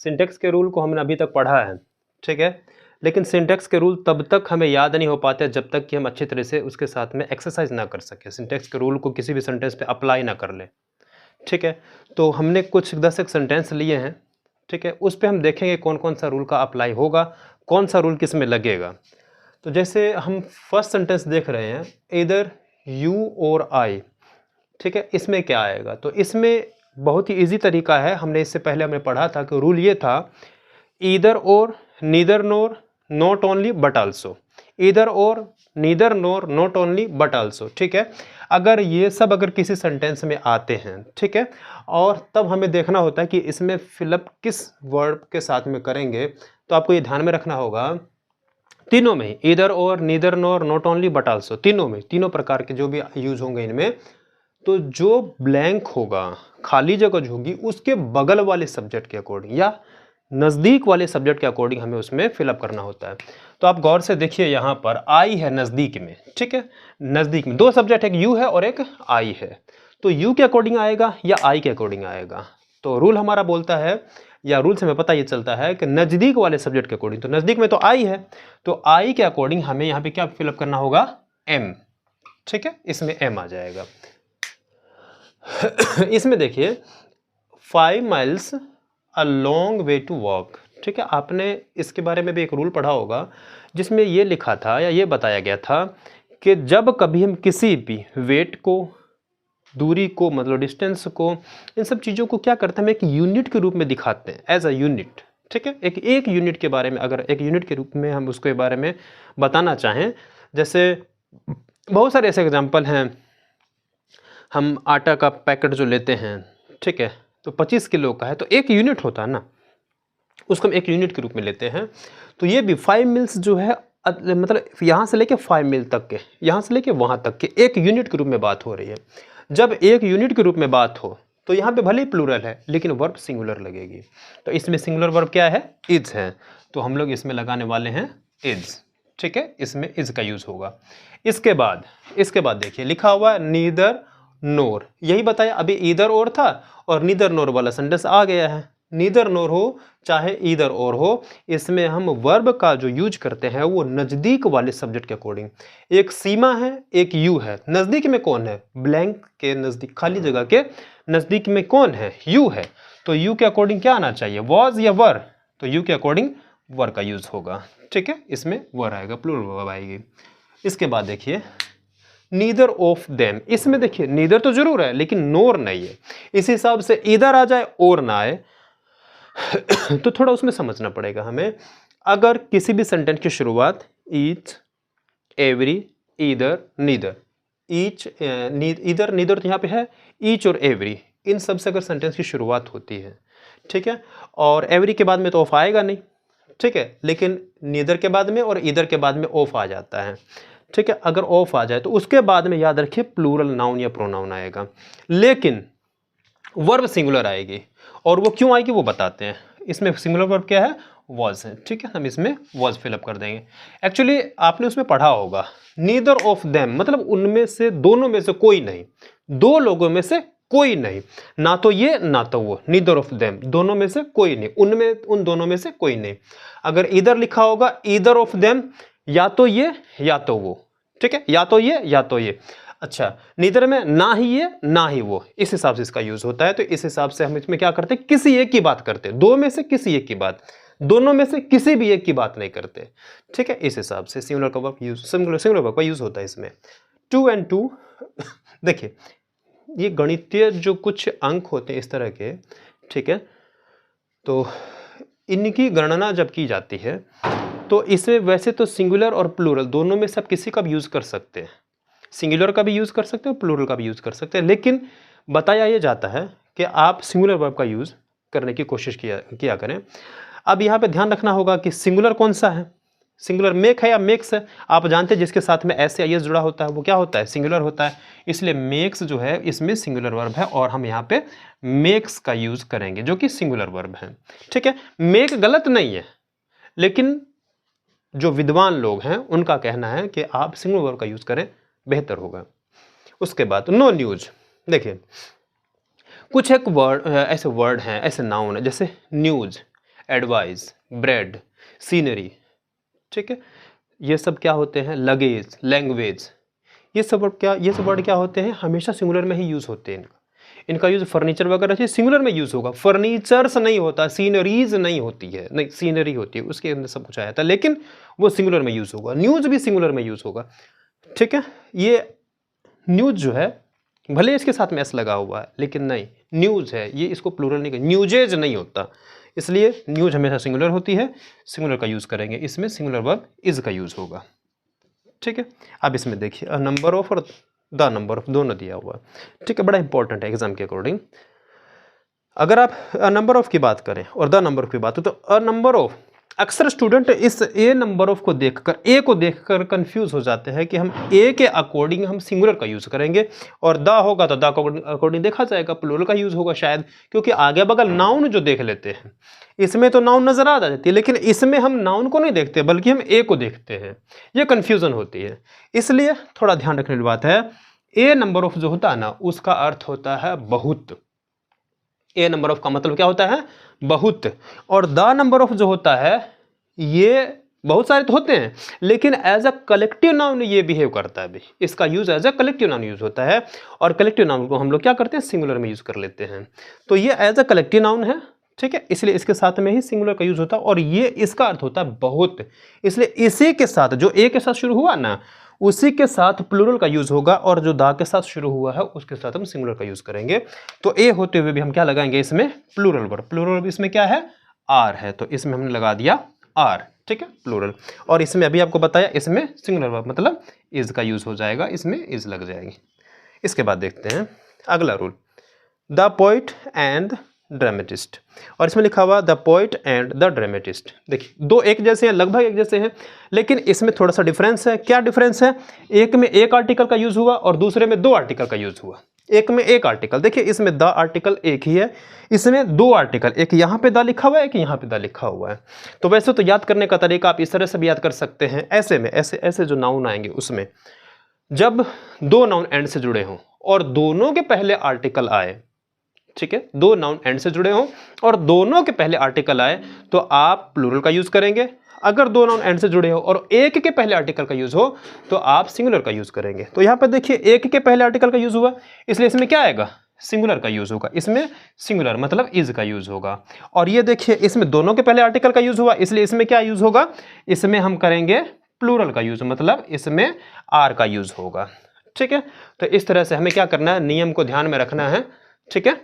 Syntax के rule को हमने अभी तक पढ़ा है, ठीक है, लेकिन सिंटेक्स के रूल तब तक हमें याद नहीं हो पाते जब तक कि हम अच्छी तरह से उसके साथ में एक्सरसाइज ना कर सके, सिंटेक्स के रूल को किसी भी सेंटेंस पे अप्लाई ना कर ले, ठीक है। तो हमने कुछ 10 एक सेंटेंस लिए हैं, ठीक है, उस पर हम देखेंगे कौन कौन सा रूल का अप्लाई होगा, कौन सा रूल किस में लगेगा। तो जैसे हम फर्स्ट सेंटेंस देख रहे हैं, इधर यू और आई, ठीक है, इसमें क्या आएगा? तो इसमें बहुत ही इजी तरीका है, हमने इससे पहले हमें पढ़ा था कि रूल ये था, either or, neither nor, not only but also, either or, neither nor, not only but also, ठीक है। अगर ये सब अगर किसी सेंटेंस में आते हैं, ठीक है, और तब हमें देखना होता है कि इसमें फिलअप किस वर्ब के साथ में करेंगे। तो आपको ये ध्यान में रखना होगा, तीनों में, either or, neither nor, not only but also, तीनों में, तीनों प्रकार के जो भी यूज होंगे इनमें, तो जो ब्लैंक होगा, खाली जगह जो होगी, उसके बगल वाले सब्जेक्ट के अकॉर्डिंग या नज़दीक वाले सब्जेक्ट के अकॉर्डिंग हमें उसमें फिलअप करना होता है। तो आप गौर से देखिए, यहाँ पर आई है नज़दीक में, ठीक है, नज़दीक में दो सब्जेक्ट, एक यू है और एक आई है, तो यू के अकॉर्डिंग आएगा या आई के अकॉर्डिंग आएगा। तो रूल हमारा बोलता है, या रूल से हमें पता ये चलता है कि नज़दीक वाले सब्जेक्ट के अकॉर्डिंग, तो नज़दीक में तो आई है, तो आई के अकॉर्डिंग हमें यहाँ पे क्या फिलअप करना होगा? एम, ठीक है, इसमें एम आ जाएगा। इसमें देखिए 5 miles a long way to walk, ठीक है, आपने इसके बारे में भी एक रूल पढ़ा होगा जिसमें ये लिखा था या ये बताया गया था कि जब कभी हम किसी भी वेट को, दूरी को, मतलब डिस्टेंस को, इन सब चीज़ों को क्या करते हैं, हम एक यूनिट के रूप में दिखाते हैं, एज अ यूनिट, ठीक है, एक यूनिट के बारे में, अगर एक यूनिट के रूप में हम उसके बारे में बताना चाहें, जैसे बहुत सारे ऐसे एग्जाम्पल हैं, हम आटा का पैकेट जो लेते हैं, ठीक है, तो 25 किलो का है, तो एक यूनिट होता है ना, उसको हम एक यूनिट के रूप में लेते हैं। तो ये भी 5 मील्स जो है, मतलब यहाँ से लेके 5 मील तक के, यहाँ से लेके वहाँ तक के, एक यूनिट के रूप में बात हो रही है। जब एक यूनिट के रूप में बात हो तो यहाँ पे भले ही प्लूरल है लेकिन वर्ब सिंगुलर लगेगी। तो इसमें सिंगुलर वर्ब क्या है? इज है, तो हम लोग इसमें लगाने वाले हैं इज, ठीक है, इसमें इज का यूज होगा। इसके बाद देखिए लिखा हुआ नीदर नोर, यही बताया अभी, ईदर और था और नीदर नोर वाला सेंटेंस आ गया है। नीदर नोर हो चाहे ईदर और हो, इसमें हम वर्ब का जो यूज करते हैं वो नज़दीक वाले सब्जेक्ट के अकॉर्डिंग, एक सीमा है एक यू है, नज़दीक में कौन है? ब्लैंक के नज़दीक, खाली जगह के नज़दीक में कौन है? यू है, तो यू के अकॉर्डिंग क्या आना चाहिए? वॉज या वर? तो यू के अकॉर्डिंग वर का यूज होगा, ठीक है, इसमें वर आएगा, प्लूरल वर्ब आएगी। इसके बाद देखिए नीदर ऑफ देम, इसमें देखिए नीदर तो जरूर है लेकिन नोर नहीं है, इस हिसाब से इधर आ जाए और ना आए तो थोड़ा उसमें समझना पड़ेगा हमें। अगर किसी भी सेंटेंस की शुरुआत each, every, either, neither, each, either, neither तो यहाँ पे है, ईच और एवरी, इन सब से अगर सेंटेंस की शुरुआत होती है, ठीक है, और एवरी के बाद में तो ऑफ आएगा नहीं, ठीक है, लेकिन नीदर के बाद में और ईदर के बाद में ऑफ आ जाता है, ठीक है। अगर ऑफ आ जाए तो उसके बाद में याद रखिए प्लूरल नाउन या प्रोनाउन आएगा, लेकिन वर्ब सिंगुलर आएगी, और वो क्यों आएगी वो बताते हैं। इसमें सिंगुलर वर्ब क्या है? वॉज है, ठीक है, हम इसमें वॉज फिलअप कर देंगे। एक्चुअली आपने उसमें पढ़ा होगा नीदर ऑफ देम, मतलब उनमें से, दोनों में से कोई नहीं, दो लोगों में से कोई नहीं, ना तो ये ना तो वो, नीदर ऑफ देम, दोनों में से कोई नहीं, उनमें, उन दोनों में से कोई नहीं। अगर इधर लिखा होगा ईदर ऑफ देम, या तो ये या तो वो, ठीक है, या तो ये या तो ये। अच्छा, नीदर में ना ही ये ना ही वो, इस हिसाब से इसका यूज होता है। तो इस हिसाब से हम इसमें क्या करते हैं? किसी एक की बात करते हैं, दो में से किसी एक की बात, दोनों में से किसी भी एक की बात नहीं करते, ठीक है। इस हिसाब से सिंगुलर का वर्ब यूज, सिंगुलर वर्ब का यूज होता है इसमें। 2 and 2 देखिए ये गणितीय जो कुछ अंक होते हैं इस तरह के, ठीक है, तो इनकी गणना जब की जाती है तो इसमें वैसे तो सिंगुलर और प्लूरल दोनों में सब किसी का भी यूज कर सकते हैं, सिंगुलर का भी यूज कर सकते हैं, प्लूरल का भी यूज कर सकते हैं, लेकिन बताया ये जाता है कि आप सिंगुलर वर्ब का यूज करने की कोशिश किया करें। अब यहाँ पे ध्यान रखना होगा कि सिंगुलर कौन सा है, सिंगुलर मेक है या मेक्स है। आप जानते हैं जिसके साथ में एस या एस जुड़ा होता है वो क्या होता है? सिंगुलर होता है। इसलिए मेक्स जो है इसमें सिंगुलर वर्ब है और हम यहाँ पे मेक्स का यूज करेंगे जो कि सिंगुलर वर्ब है, ठीक है। मेक गलत नहीं है, लेकिन जो विद्वान लोग हैं उनका कहना है कि आप सिंगुलर वर्ब का यूज करें, बेहतर होगा। उसके बाद नो न्यूज, देखिए कुछ एक वर्ड, ऐसे वर्ड हैं, ऐसे नाउन है, जैसे न्यूज, एडवाइस, ब्रेड, सीनरी, ठीक है, ये सब क्या होते हैं, लगेज, लैंग्वेज, ये सब वर्ड क्या होते हैं, हमेशा सिंगुलर में ही यूज़ होते हैं। इनका यूज़ फर्नीचर वगैरह से सिंगुलर में यूज़ होगा, फर्नीचर्स नहीं होता, सीनरीज नहीं होती है, नहीं सीनरी होती है, उसके अंदर सब कुछ आया था, लेकिन वो सिंगुलर में यूज़ होगा। न्यूज़ भी सिंगुलर में यूज़ होगा, ठीक है। ये न्यूज़ जो है भले इसके साथ में एस लगा हुआ है, लेकिन नहीं, न्यूज़ है ये, इसको प्लूरल नहीं, न्यूजेज नहीं होता, इसलिए न्यूज़ हमेशा सिंगुलर होती है, सिंगुलर का यूज़ करेंगे, इसमें सिंगुलर वर्ब इज का यूज़ होगा, ठीक है। अब इसमें देखिए अ नंबर ऑफ और द नंबर ऑफ दोनों दिया हुआ है, ठीक है, बड़ा इंपॉर्टेंट है एग्जाम के अकॉर्डिंग। अगर आप अ नंबर ऑफ की बात करें और द नंबर ऑफ की बात हो, तो अ नंबर ऑफ, अक्सर स्टूडेंट इस ए नंबर ऑफ को देखकर, ए को देखकर कंफ्यूज हो जाते हैं कि हम ए के अकॉर्डिंग हम सिंगुलर का यूज़ करेंगे और द होगा तो द अकॉर्डिंग देखा जाएगा, प्लूरल का यूज़ होगा शायद, क्योंकि आगे बगल नाउन जो देख लेते हैं, इसमें तो नाउन नजर आ जाती है, लेकिन इसमें हम नाउन को नहीं देखते बल्कि हम ए को देखते हैं, ये कन्फ्यूजन होती है। इसलिए थोड़ा ध्यान रखने की बात है, ए नंबर ऑफ जो होता है ना, उसका अर्थ होता है बहुत। ए नंबर ऑफ का मतलब क्या होता है, बहुत। और द नंबर ऑफ जो होता है, ये बहुत सारे तो होते हैं, लेकिन एज अ कलेक्टिव नाउन ये बिहेव करता है भी, इसका use as a collective noun use होता है, और कलेक्टिव नाउन को हम लोग क्या करते हैं, सिंगुलर में यूज कर लेते हैं। तो ये एज अ कलेक्टिव नाउन है, ठीक है, इसलिए इसके साथ में ही सिंगुलर का यूज होता है, और ये इसका अर्थ होता है बहुत, इसलिए इसी के साथ जो ए के साथ शुरू हुआ ना, उसी के साथ प्लूरल का यूज होगा, और जो दा के साथ शुरू हुआ है उसके साथ हम सिंगुलर का यूज करेंगे। तो ए होते हुए भी हम क्या लगाएंगे इसमें, प्लूरल वर्ब। प्लूरल वर्ब इसमें क्या है, आर है, तो इसमें हमने लगा दिया आर, ठीक है, प्लूरल। और इसमें अभी आपको बताया, इसमें सिंगुलर वर्ब मतलब इज का यूज हो जाएगा, इसमें इज लग जाएगी। इसके बाद देखते हैं अगला rule, the poet and dramatist, और इसमें लिखा हुआ the poet and the dramatist. देखिए दो एक जैसे हैं, लगभग एक जैसे हैं, लेकिन इसमें थोड़ा सा डिफरेंस है। क्या डिफरेंस है, एक में एक आर्टिकल का यूज हुआ और दूसरे में दो आर्टिकल का यूज हुआ। एक में एक आर्टिकल, देखिए इसमें द आर्टिकल एक ही है, इसमें दो आर्टिकल, एक यहाँ पे द लिखा हुआ है, एक यहाँ पे द लिखा हुआ है। तो वैसे तो याद करने का तरीका आप इस तरह से भी याद कर सकते हैं, ऐसे में ऐसे जो नाउन आएंगे उसमें जब दो नाउन एंड से जुड़े हों और दोनों के पहले आर्टिकल आए, ठीक है, दो नाउन एंड से जुड़े हों और दोनों के पहले आर्टिकल आए, तो आप प्लूरल का यूज करेंगे। अगर दो नाउन एंड से जुड़े हो और एक के पहले आर्टिकल का यूज हो, तो आप सिंगुलर का यूज करेंगे। तो यहां पर देखिए एक के पहले आर्टिकल का यूज हुआ, इसलिए इसमें क्या आएगा, सिंगुलर का यूज होगा, इसमें सिंगुलर मतलब इज का यूज होगा। और ये देखिए इसमें दोनों के पहले आर्टिकल का यूज हुआ, इसलिए इसमें क्या यूज होगा, इसमें हम करेंगे प्लूरल का यूज, मतलब इसमें आर का यूज होगा, ठीक है। तो इस तरह से हमें क्या करना है, नियम को ध्यान में रखना है, ठीक है।